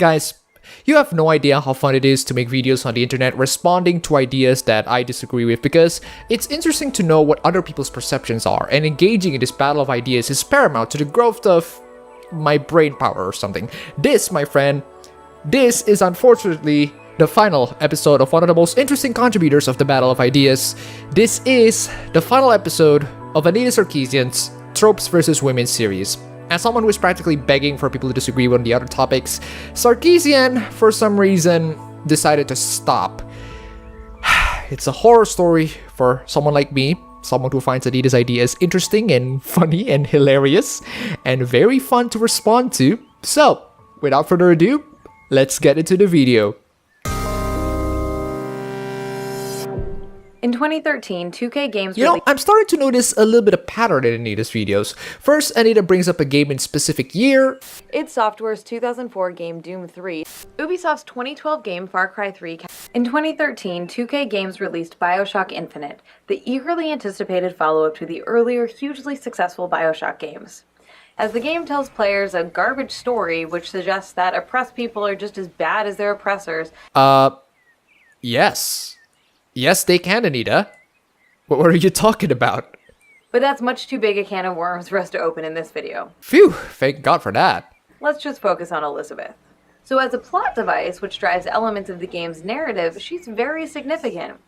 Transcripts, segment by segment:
Guys, you have no idea how fun it is to make videos on the internet responding to ideas that I disagree with, because it's interesting to know what other people's perceptions are, and engaging in this battle of ideas is paramount to the growth of my brain power or something. This, my friend, this is unfortunately the final episode of one of the most interesting contributors of the Battle of Ideas. This is the final episode of Anita Sarkeesian's Tropes vs. Women series. As someone who is practically begging for people to disagree on the other topics, Sarkeesian, for some reason, decided to stop. It's a horror story for someone like me, someone who finds Anita's ideas interesting and funny and hilarious, and very fun to respond to. So, without further ado, let's get into the video. In 2013, 2K Games I'm starting to notice a little bit of pattern in Anita's videos. First, Anita brings up a game in specific year. id Software's 2004 game Doom 3, Ubisoft's 2012 game Far Cry 3. In 2013, 2K Games released BioShock Infinite, the eagerly anticipated follow-up to the earlier, hugely successful BioShock games. As the game tells players a garbage story which suggests that oppressed people are just as bad as their oppressors. Yes. Yes, they can, Anita. What are you talking about? But that's much too big a can of worms for us to open in this video. Phew, thank God for that. Let's just focus on Elizabeth. So as a plot device which drives elements of the game's narrative, she's very significant.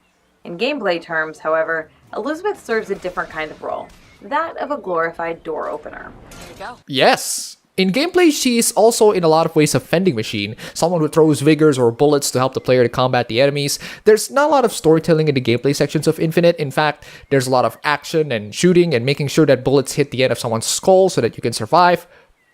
In gameplay terms, however, Elizabeth serves a different kind of role. That of a glorified door opener. There you go. Yes. In gameplay, she is also in a lot of ways a vending machine, someone who throws vigors or bullets to help the player to combat the enemies. There's not a lot of storytelling in the gameplay sections of Infinite. In fact, there's a lot of action and shooting and making sure that bullets hit the end of someone's skull so that you can survive.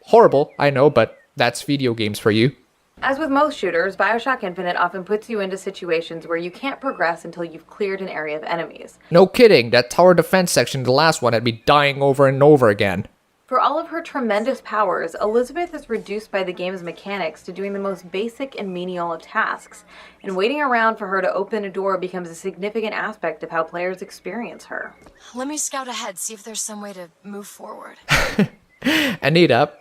Horrible, I know, but that's video games for you. As with most shooters, BioShock Infinite often puts you into situations where you can't progress until you've cleared an area of enemies. No kidding, that tower defense section in the last one had me dying over and over again. For all of her tremendous powers, Elizabeth is reduced by the game's mechanics to doing the most basic and menial of tasks, and waiting around for her to open a door becomes a significant aspect of how players experience her. Let me scout ahead, see if there's some way to move forward. Anita,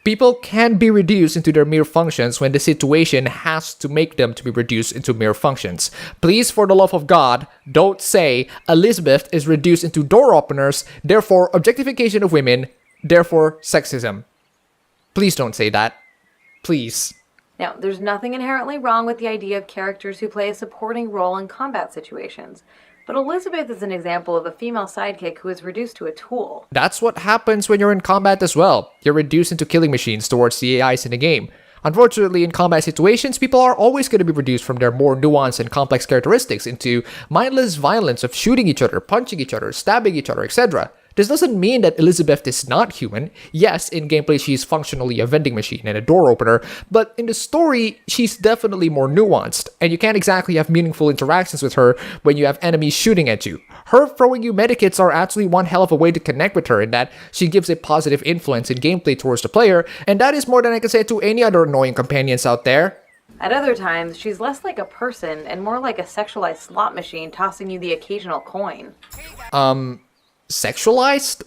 people can be reduced into their mere functions when the situation has to make them to be reduced into mere functions. Please, for the love of God, don't say Elizabeth is reduced into door openers, therefore objectification of women, therefore sexism. Please don't say that. Please. Now, there's nothing inherently wrong with the idea of characters who play a supporting role in combat situations, but Elizabeth is an example of a female sidekick who is reduced to a tool. That's what happens when you're in combat as well. You're reduced into killing machines towards the AIs in the game. Unfortunately, in combat situations, people are always going to be reduced from their more nuanced and complex characteristics into mindless violence of shooting each other, punching each other, stabbing each other, etc. This doesn't mean that Elizabeth is not human. Yes, in gameplay she's functionally a vending machine and a door opener, but in the story, she's definitely more nuanced, and you can't exactly have meaningful interactions with her when you have enemies shooting at you. Her throwing you medikits are actually one hell of a way to connect with her in that she gives a positive influence in gameplay towards the player, and that is more than I can say to any other annoying companions out there. At other times, she's less like a person and more like a sexualized slot machine tossing you the occasional coin. Sexualized?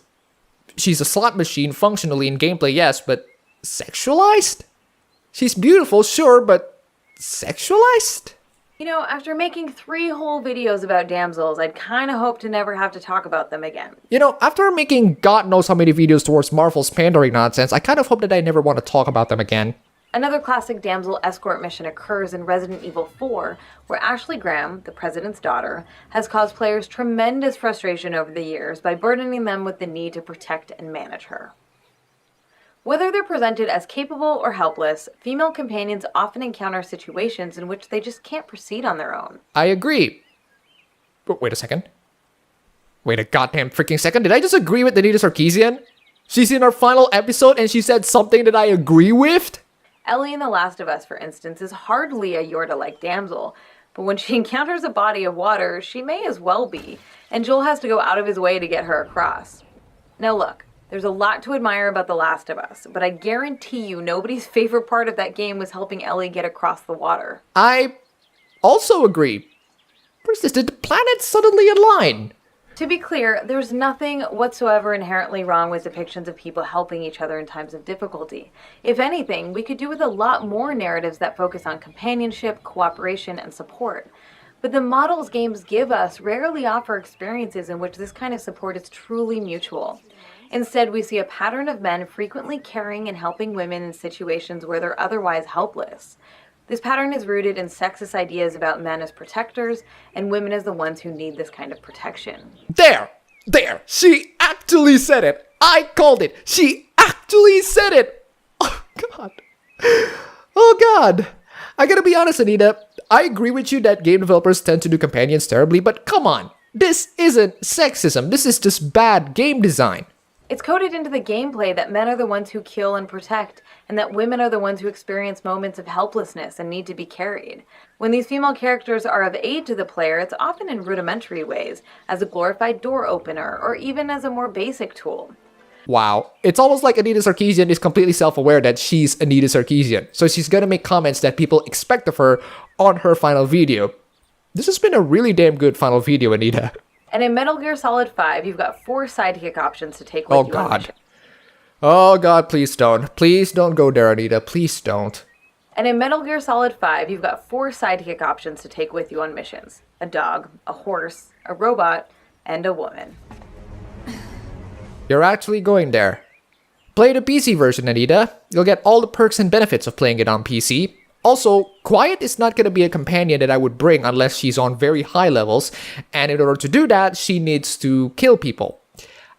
She's a slot machine functionally in gameplay, yes, but sexualized? She's beautiful, sure, but sexualized? You know, after making 3 whole videos about damsels, I'd kinda hope to never have to talk about them again. You know, after making God knows how many videos towards Marvel's pandering nonsense, I kind of hope that I never want to talk about them again. Another classic damsel escort mission occurs in Resident Evil 4, where Ashley Graham, the president's daughter, has caused players tremendous frustration over the years by burdening them with the need to protect and manage her. Whether they're presented as capable or helpless, female companions often encounter situations in which they just can't proceed on their own. I agree. But wait a second. Wait a goddamn freaking second. Did I just agree with Anita Sarkeesian? She's in our final episode and she said something that I agree with? Ellie in The Last of Us, for instance, is hardly a Yorda-like damsel, but when she encounters a body of water, she may as well be, and Joel has to go out of his way to get her across. Now look, there's a lot to admire about The Last of Us, but I guarantee you nobody's favorite part of that game was helping Ellie get across the water. I also agree. What is this? Did the planets suddenly align? To be clear, there's nothing whatsoever inherently wrong with depictions of people helping each other in times of difficulty. If anything, we could do with a lot more narratives that focus on companionship, cooperation, and support. But the models games give us rarely offer experiences in which this kind of support is truly mutual. Instead, we see a pattern of men frequently caring and helping women in situations where they're otherwise helpless. This pattern is rooted in sexist ideas about men as protectors and women as the ones who need this kind of protection. There! She actually said it! I called it! She actually said it! Oh, God. Oh, God. I gotta be honest, Anita. I agree with you that game developers tend to do companions terribly, but come on. This isn't sexism. This is just bad game design. It's coded into the gameplay that men are the ones who kill and protect, and that women are the ones who experience moments of helplessness and need to be carried. When these female characters are of aid to the player, it's often in rudimentary ways, as a glorified door opener, or even as a more basic tool. Wow. It's almost like Anita Sarkeesian is completely self-aware that she's Anita Sarkeesian, so she's gonna make comments that people expect of her on her final video. This has been a really damn good final video, Anita. And in Metal Gear Solid 5, you've got 4 sidekick options to take with you on mission. Oh God, please don't. Please don't go there, Anita. Please don't. And in Metal Gear Solid 5, you've got 4 sidekick options to take with you on missions. A dog, a horse, a robot, and a woman. You're actually going there. Play the PC version, Anita. You'll get all the perks and benefits of playing it on PC. Also, Quiet is not going to be a companion that I would bring unless she's on very high levels, and in order to do that, she needs to kill people.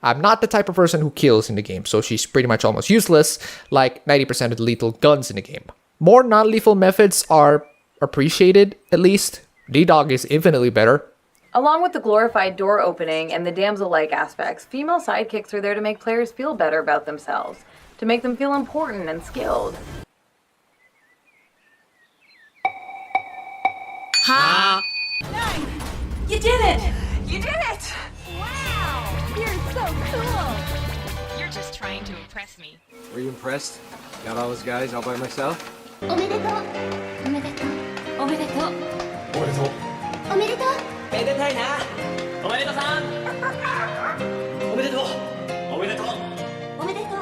I'm not the type of person who kills in the game, so she's pretty much almost useless, like 90% of the lethal guns in the game. More non-lethal methods are appreciated, at least. D-Dog is infinitely better. Along with the glorified door opening and the damsel-like aspects, female sidekicks are there to make players feel better about themselves, to make them feel important and skilled. Ha! Nice! You did it! You did it! Wow! You're so cool! You're just trying to impress me. Were you impressed? Got all those guys all by myself? おめでとうおめでとうおめでとうおめでとう。おめでとうめでたいなおめでとさんおめでとうおめでとうおめでとう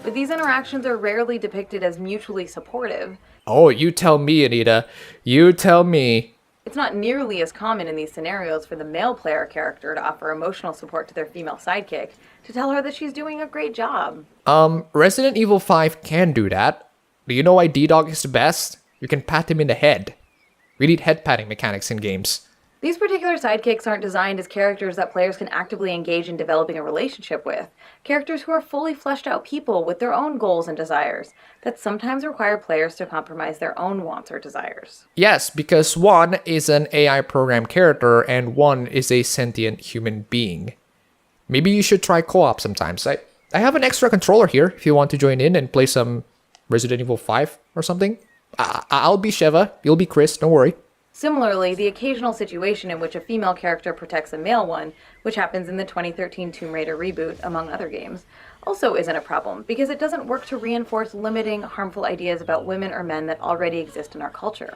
But these interactions are rarely depicted as mutually supportive. Oh, you tell me, Anita. You tell me. It's not nearly as common in these scenarios for the male player character to offer emotional support to their female sidekick, to tell her that she's doing a great job. Resident Evil 5 can do that. Do you know why D-Dog is the best? You can pat him in the head. We need head patting mechanics in games. These particular sidekicks aren't designed as characters that players can actively engage in developing a relationship with. Characters who are fully fleshed out people with their own goals and desires, that sometimes require players to compromise their own wants or desires. Yes, because one is an AI program character and one is a sentient human being. Maybe you should try co-op sometimes. I have an extra controller here if you want to join in and play some Resident Evil 5 or something. I'll be Sheva, you'll be Chris, don't worry. Similarly, the occasional situation in which a female character protects a male one, which happens in the 2013 Tomb Raider reboot, among other games, also isn't a problem, because it doesn't work to reinforce limiting, harmful ideas about women or men that already exist in our culture.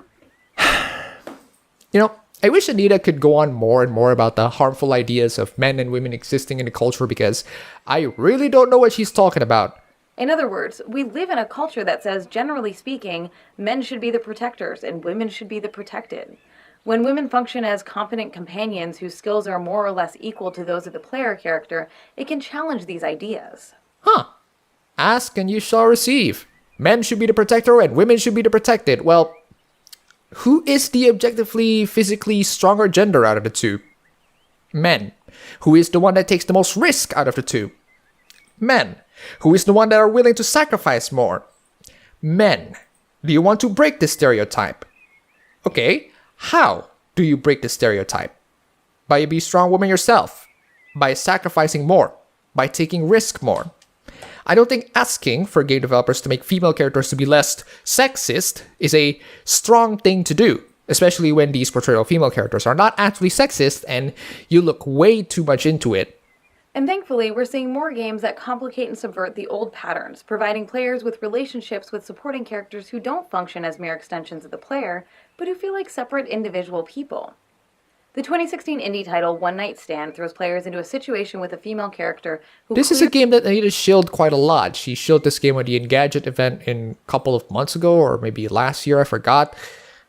You know, I wish Anita could go on more and more about the harmful ideas of men and women existing in the culture, because I really don't know what she's talking about. In other words, we live in a culture that says, generally speaking, men should be the protectors and women should be the protected. When women function as competent companions whose skills are more or less equal to those of the player character, it can challenge these ideas. Huh. Ask and you shall receive. Men should be the protector and women should be the protected. Well, who is the objectively, physically stronger gender out of the two? Men. Who is the one that takes the most risk out of the two? Men. Who is the one that are willing to sacrifice more? Men. Do you want to break this stereotype? Okay, how do you break the stereotype? By being a strong woman yourself. By sacrificing more. By taking risk more. I don't think asking for game developers to make female characters to be less sexist is a strong thing to do, especially when these portrayal of female characters are not actually sexist and you look way too much into it. And thankfully, we're seeing more games that complicate and subvert the old patterns, providing players with relationships with supporting characters who don't function as mere extensions of the player, but who feel like separate individual people. The 2016 indie title One Night Stand throws players into a situation with a female character who This is a game that Anita shilled quite a lot. She shilled this game at the Engadget event a couple of months ago, or maybe last year, I forgot.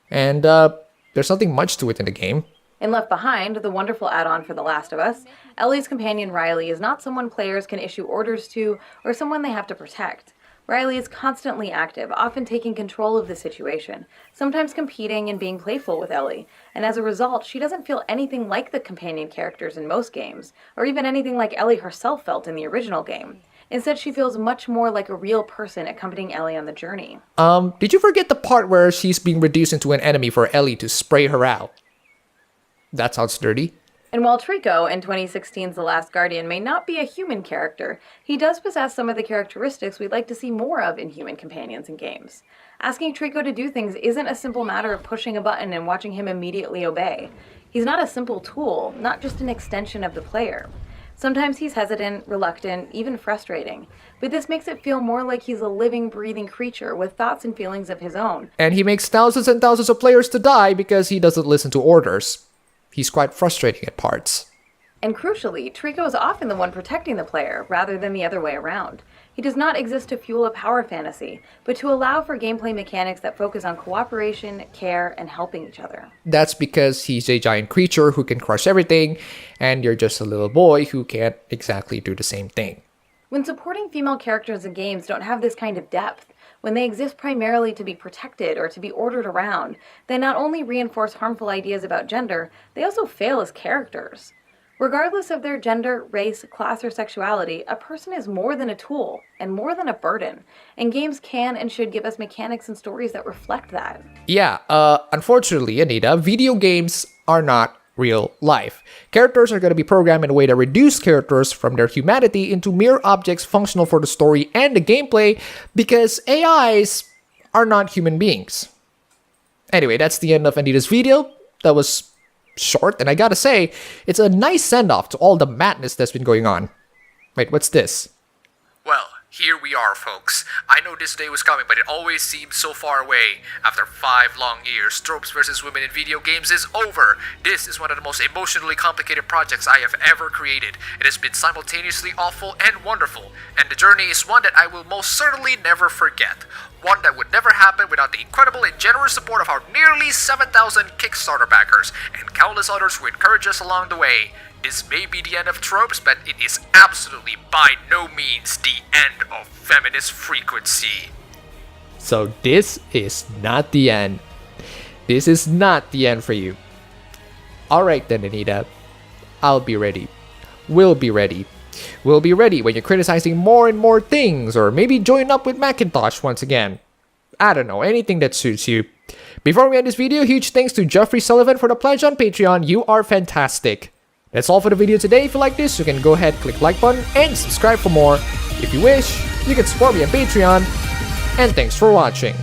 And there's nothing much to it in the game. In Left Behind, the wonderful add-on for The Last of Us, Ellie's companion Riley is not someone players can issue orders to or someone they have to protect. Riley is constantly active, often taking control of the situation, sometimes competing and being playful with Ellie, and as a result, she doesn't feel anything like the companion characters in most games, or even anything like Ellie herself felt in the original game. Instead, she feels much more like a real person accompanying Ellie on the journey. Did you forget the part where she's being reduced into an enemy for Ellie to spray her out? That sounds dirty. And while Trico in 2016's The Last Guardian may not be a human character, he does possess some of the characteristics we'd like to see more of in human companions in games. Asking Trico to do things isn't a simple matter of pushing a button and watching him immediately obey. He's not a simple tool, not just an extension of the player. Sometimes he's hesitant, reluctant, even frustrating, but this makes it feel more like he's a living, breathing creature with thoughts and feelings of his own. And he makes thousands and thousands of players to die because he doesn't listen to orders. He's quite frustrating at parts. And crucially, Trico is often the one protecting the player, rather than the other way around. He does not exist to fuel a power fantasy, but to allow for gameplay mechanics that focus on cooperation, care, and helping each other. That's because he's a giant creature who can crush everything, and you're just a little boy who can't exactly do the same thing. When supporting female characters in games don't have this kind of depth, when they exist primarily to be protected or to be ordered around, they not only reinforce harmful ideas about gender, they also fail as characters. Regardless of their gender, race, class, or sexuality, a person is more than a tool and more than a burden, and games can and should give us mechanics and stories that reflect that. Yeah, unfortunately, Anita, video games are not real life. Characters are going to be programmed in a way that reduce characters from their humanity into mere objects functional for the story and the gameplay because AIs are not human beings. Anyway, that's the end of Anita's video. That was short, and I gotta say, it's a nice send-off to all the madness that's been going on. Wait, what's this? Well, here we are, folks. I know this day was coming, but it always seemed so far away. After 5 long years, tropes versus women in video games is over. This is one of the most emotionally complicated projects I have ever created. It has been simultaneously awful and wonderful, and the journey is one that I will most certainly never forget. One that would never happen without the incredible and generous support of our nearly 7,000 Kickstarter backers and countless others who encourage us along the way. This may be the end of tropes, but it is absolutely by no means the end of feminist frequency. So this is not the end. This is not the end for you. Alright then, Anita. I'll be ready. We'll be ready. We'll be ready when you're criticizing more and more things, or maybe join up with Macintosh once again. I don't know, anything that suits you. Before we end this video, huge thanks to Jeffrey Sullivan for the pledge on Patreon. You are fantastic. That's all for the video today. If you like this, you can go ahead, click like button, and subscribe for more. If you wish, you can support me on Patreon. And thanks for watching.